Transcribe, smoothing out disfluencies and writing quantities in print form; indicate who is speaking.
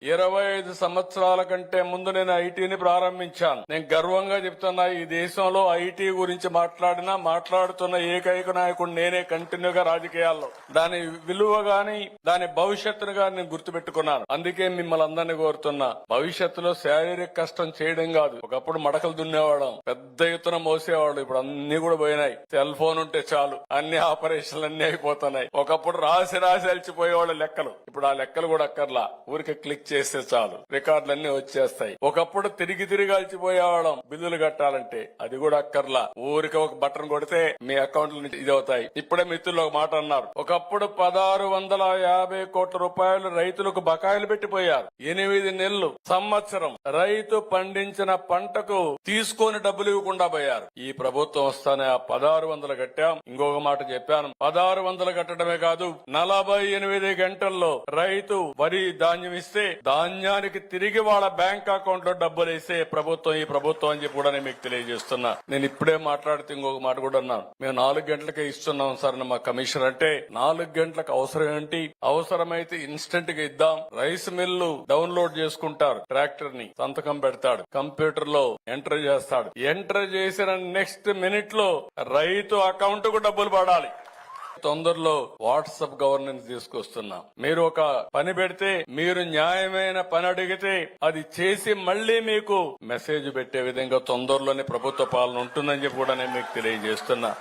Speaker 1: 25 సంవత్సరాల కంటే ముందు నేను ఐటీని ప్రారంభించాను. నేను గర్వంగా చెప్తున్నా, ఈ దేశంలో ఐటీ గురించి మాట్లాడుతున్న ఏకైక నాయకుడు నేనే. కంటిన్యూగా రాజకీయాల్లో దాని విలువ గాని దాని భవిష్యత్తును గాని నేను గుర్తుపెట్టుకున్నాను. అందుకే మిమ్మల్ని అందరినీ కోరుతున్నా, భవిష్యత్తులో శారీరక కష్టం చేయడం కాదు. ఒకప్పుడు మడకలు దున్నేవాళ్ళం, పెద్ద ఎత్తున మోసేవాళ్ళు. ఇప్పుడు అన్ని కూడా పోయినాయి. సెల్ ఫోన్ ఉంటే చాలు అన్ని ఆపరేషన్లు అన్ని అయిపోతున్నాయి. ఒకప్పుడు రాసి అలిచిపోయేవాళ్ళు లెక్కలు. ఇప్పుడు ఆ లెక్కలు కూడా అక్కర్లా, ఊరికి క్లిక్ చేస్తే చాలు రికార్డులన్నీ వచ్చేస్తాయి. ఒకప్పుడు తిరిగి అలిచిపోయేవాళ్ళం బిల్లులు కట్టాలంటే, అది కూడా అక్కర్లా, ఊరికి ఒక బటన్ కొడితే మీ అకౌంట్లు ఇది అవుతాయి. ఇప్పుడే మిత్రులు ఒక మాట అన్నారు, ఒకప్పుడు 1650 కోట్ల రూపాయలు రైతులకు బకాయిలు పెట్టిపోయారు. 8 నెలలు సంవత్సరం రైతు పండించిన పంటకు తీసుకొని డబ్బులు ఇవ్వకుండా పోయారు. ఈ ప్రభుత్వం వస్తానే ఆ 1600 కట్టాం. ఇంకొక మాట చెప్పాను, 1600 కట్టడమే కాదు, 48 గంటల్లో రైతు వరి ధాన్యం ఇస్తే ధాన్యానికి తిరిగి వాళ్ళ బ్యాంక్ అకౌంట్ లో డబ్బులు వేసే ప్రభుత్వం ఈ ప్రభుత్వం అని చెప్పి కూడా నేను మీకు తెలియజేస్తున్నా. నేను ఇప్పుడే మాట్లాడితే ఇంకొక మాట కూడా అన్నాను, మేము 4 గంటలకే ఇస్తున్నాం సార్ మా కమిషన్ అంటే. 4 గంటలకు అవసరం ఏంటి? అవసరమైతే ఇన్స్టెంట్ గా ఇద్దాం. రైస్ మిల్లు డౌన్లోడ్ చేసుకుంటారు, ట్రాక్టర్ ని సంతకం పెడతాడు, కంప్యూటర్ లో ఎంటర్ చేస్తాడు. ఎంటర్ చేసిన నెక్స్ట్ మినిట్ లో రైతు అకౌంట్ కు డబ్బులు పడాలి. తొందరలో వాట్సాప్ గవర్నెన్స్ తీసుకొస్తున్నాం. మీరు ఒక పని పెడితే, మీరు న్యాయమైన పని అడిగితే అది చేసి మళ్లీ మీకు మెసేజ్ పెట్టే విధంగా తొందరలోనే ప్రభుత్వ పాలన ఉంటుందని చెప్పి కూడా నేను మీకు తెలియజేస్తున్నా.